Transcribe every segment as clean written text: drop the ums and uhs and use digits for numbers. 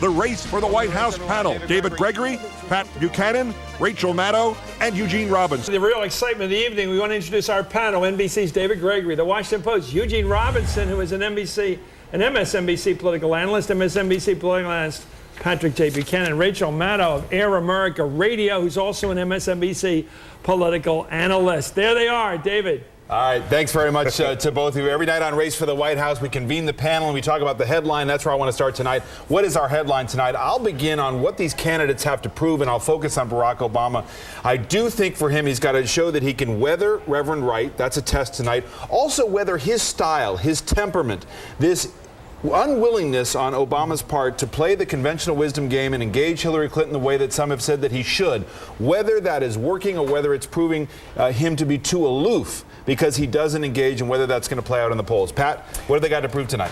the Race for the White House panel. David Gregory, Pat Buchanan, Rachel Maddow, and Eugene Robinson. The real excitement of the evening, we want to introduce our panel. NBC's David Gregory, the Washington Post, Eugene Robinson, who is an MSNBC political analyst, MSNBC political analyst Patrick J. Buchanan, Rachel Maddow of Air America Radio, who's also an MSNBC political analyst. There they are, David. All right, thanks very much to both of you. Every night on Race for the White House, we convene the panel and we talk about the headline. That's where I want to start tonight. What is our headline tonight? I'll begin on what these candidates have to prove, and I'll focus on Barack Obama. I do think for him, he's got to show that he can weather Reverend Wright. That's a test tonight. Also, weather his style, his temperament, this unwillingness on Obama's part to play the conventional wisdom game and engage Hillary Clinton the way that some have said that he should. Whether that is working or whether it's proving him to be too aloof because he doesn't engage, and whether that's going to play out in the polls. Pat, what have they got to prove tonight?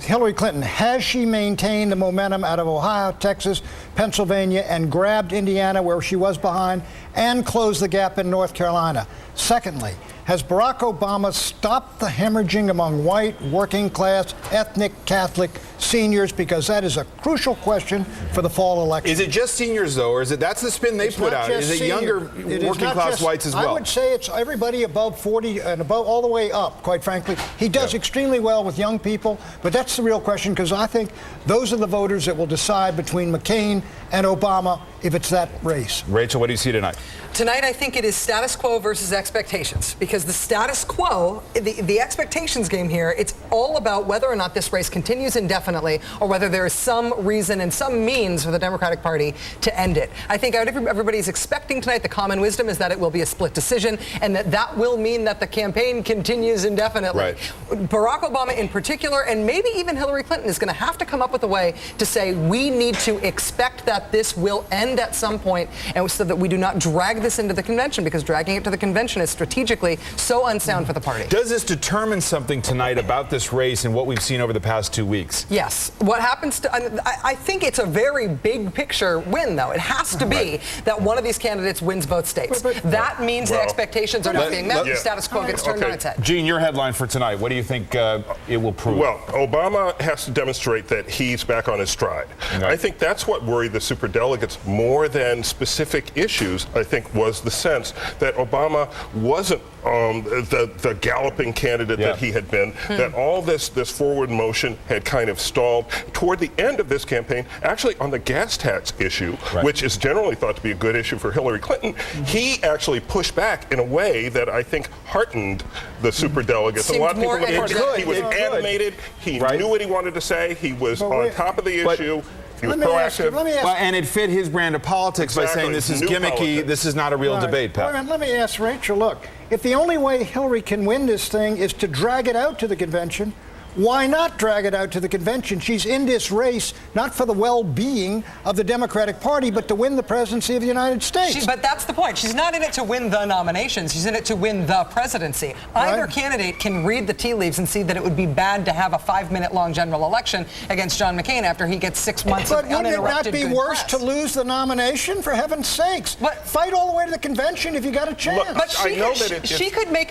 Hillary Clinton, has she maintained the momentum out of Ohio, Texas, Pennsylvania, and grabbed Indiana where she was behind, and closed the gap in North Carolina? Secondly, has Barack Obama stopped the hemorrhaging among white, working class, ethnic, Catholic seniors? Because that is a crucial question for the fall election. Is it just seniors, though, or is it that's the spin they put out? Is it younger working class whites as well? I would say it's everybody above 40 and above, all the way up, quite frankly. He does extremely well with young people, but that's the real question, because I think those are the voters that will decide between McCain and Obama if it's that race. Rachel, what do you see tonight? Tonight, I think it is status quo versus expectations, because the status quo, the expectations game here, it's all about whether or not this race continues indefinitely or whether there is some reason and some means for the Democratic Party to end it. I think everybody's expecting tonight, the common wisdom is that it will be a split decision, and that will mean that the campaign continues indefinitely. Right. Barack Obama in particular, and maybe even Hillary Clinton, is going to have to come up with a way to say we need to expect that this will end at some point, and so that we do not drag this into the convention, because dragging it to the convention is strategically so unsound for the party. Does this determine something tonight about this race and what we've seen over the past 2 weeks? Yes. What happens to, I think it's a very big picture win, though. It has to be that one of these candidates wins both states. That means the expectations are not being met. The status quo gets turned on its head. Gene, your headline for tonight, what do you think it will prove? Well, Obama has to demonstrate that he's back on his stride. Okay. I think that's what worried the superdelegates more than specific issues. I think was the sense that Obama wasn't the galloping candidate that he had been, that all this forward motion had kind of stalled. Toward the end of this campaign, actually on the gas tax issue, which is generally thought to be a good issue for Hillary Clinton, he actually pushed back in a way that I think heartened the superdelegates. A lot of people, he was animated, he knew what he wanted to say, he was on top of the issue. He was proactive. And it fit his brand of politics by saying this is gimmicky, this is not a real debate, Pat. Let me ask Rachel, look, if the only way Hillary can win this thing is to drag it out to the convention, why not drag it out to the convention? She's in this race not for the well-being of the Democratic Party, but to win the presidency of the United States. But that's the point. She's not in it to win the nomination. She's in it to win the presidency. Either candidate can read the tea leaves and see that it would be bad to have a 5-minute-long general election against John McCain after he gets 6 months of uninterrupted But wouldn't it not be worse to lose the nomination, for heaven's sakes? Fight all the way to the convention if you got a chance. Look, but she could make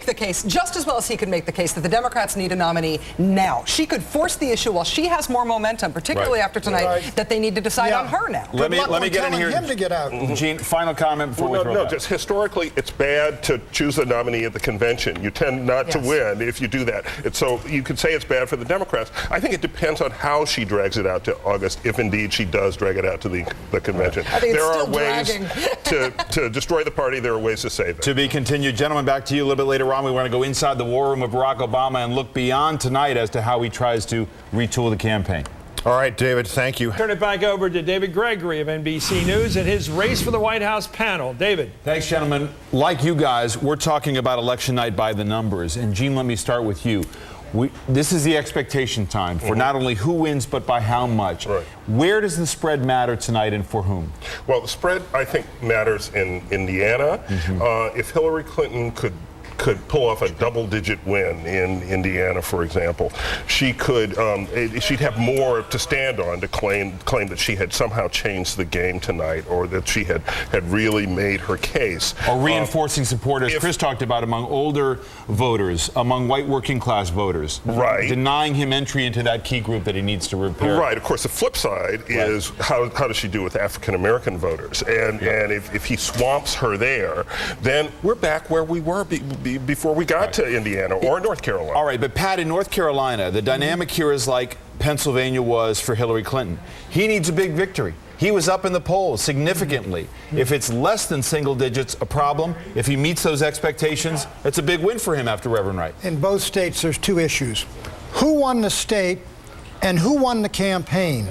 the case just as well as he could make the case that the Democrats need a nominee now. She could force the issue while she has more momentum, particularly after tonight, that they need to decide on her now. Let me get in here. Him to get out. Gene, final comment before we throw it back. Just historically, it's bad to choose a nominee at the convention. You tend not to win if you do that. So you could say it's bad for the Democrats. I think it depends on how she drags it out to August, if indeed she does drag it out to the convention. There are ways to destroy the party. There are ways to save it. To be continued. Gentlemen, back to you a little bit later on. We want to go inside the war room of Barack Obama and look beyond tonight as to how he tries to retool the campaign. All right, David, thank you. Turn it back over to David Gregory of NBC News and his Race for the White House panel. David. Thanks, gentlemen. Like you guys, we're talking about election night by the numbers. And Gene, let me start with you. This is the expectation time for not only who wins, but by how much. Right. Where does the spread matter tonight, and for whom? Well, the spread, I think, matters in Indiana. If Hillary Clinton could could pull off a double-digit win in Indiana, for example. She could, she'd have more to stand on to claim that she had somehow changed the game tonight, or that she had really made her case. Or reinforcing support, as Chris talked about, among older voters, among white working class voters. Right. Denying him entry into that key group that he needs to repair. Right. Of course, the flip side is how does she do with African American voters? And if he swamps her there, then we're back where we were before we got to Indiana or North Carolina. All right, but Pat, in North Carolina, the dynamic here is like Pennsylvania was for Hillary Clinton. He needs a big victory. He was up in the polls significantly. If it's less than single digits, a problem. If he meets those expectations, it's a big win for him after Reverend Wright. In both states, there's two issues. Who won the state and who won the campaign?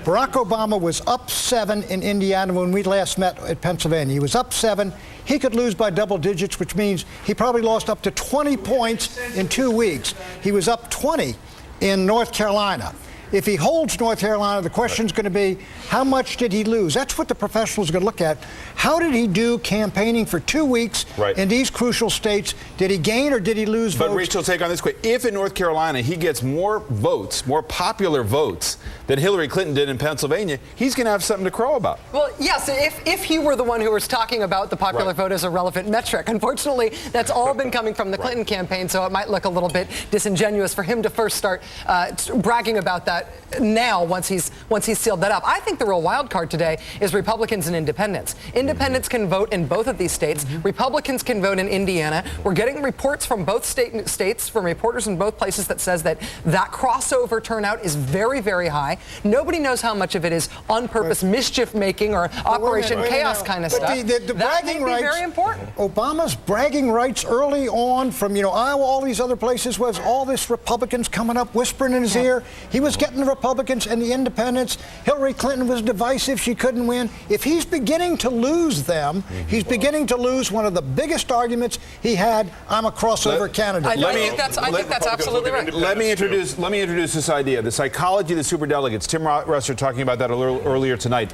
Barack Obama was up 7 in Indiana when we last met at Pennsylvania. He was up 7. He could lose by double digits, which means he probably lost up to 20 points in 2 weeks. He was up 20 in North Carolina. If he holds North Carolina, the question's going to be, how much did he lose? That's what the professionals are going to look at. How did he do campaigning for 2 weeks in these crucial states? Did he gain or did he lose votes? But Rachel, take on this quick. If in North Carolina he gets more votes, more popular votes than Hillary Clinton did in Pennsylvania, he's going to have something to crow about. Well, yes, if he were the one who was talking about the popular vote as a relevant metric. Unfortunately, that's all been coming from the Clinton campaign, so it might look a little bit disingenuous for him to first start bragging about that now once he's sealed that up. I think the real wild card today is Republicans and independents. Independents can vote in both of these states. Republicans can vote in Indiana. We're getting reports from both states, from reporters in both places, that says that crossover turnout is very, very high. Nobody knows how much of it is on purpose mischief making or Operation Chaos kind of stuff. The bragging rights, very important. Obama's bragging rights early on from Iowa, all these other places, was all this Republicans coming up whispering in his ear. He was getting the Republicans and the independents. Hillary Clinton was divisive. She couldn't win. If he's beginning to lose them, he's beginning to lose one of the biggest arguments he had. I'm a crossover candidate. I think that's absolutely right. Let me introduce this idea. The psychology of the superdelegates. Tim Russert talking about that a little earlier tonight.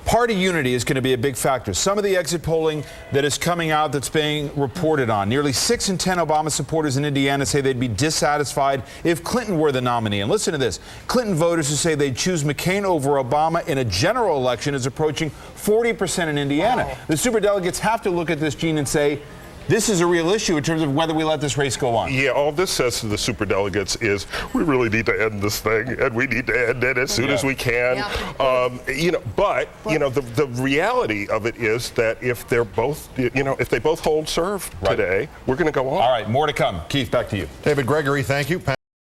Party unity is going to be a big factor. Some of the exit polling that is coming out that's being reported on. Nearly 6 in 10 Obama supporters in Indiana say they'd be dissatisfied if Clinton were the nominee. And listen to this. Clinton voters who say they'd choose McCain over Obama in a general election is approaching 40% in Indiana. Wow. The superdelegates have to look at this, Gene, and say, this is a real issue in terms of whether we let this race go on. Yeah, all this says to the superdelegates is we really need to end this thing, and we need to end it as soon as we can. Yeah. But the reality of it is that if they're both, if they both hold serve today, we're going to go on. All right, more to come. Keith, back to you. David Gregory, thank you.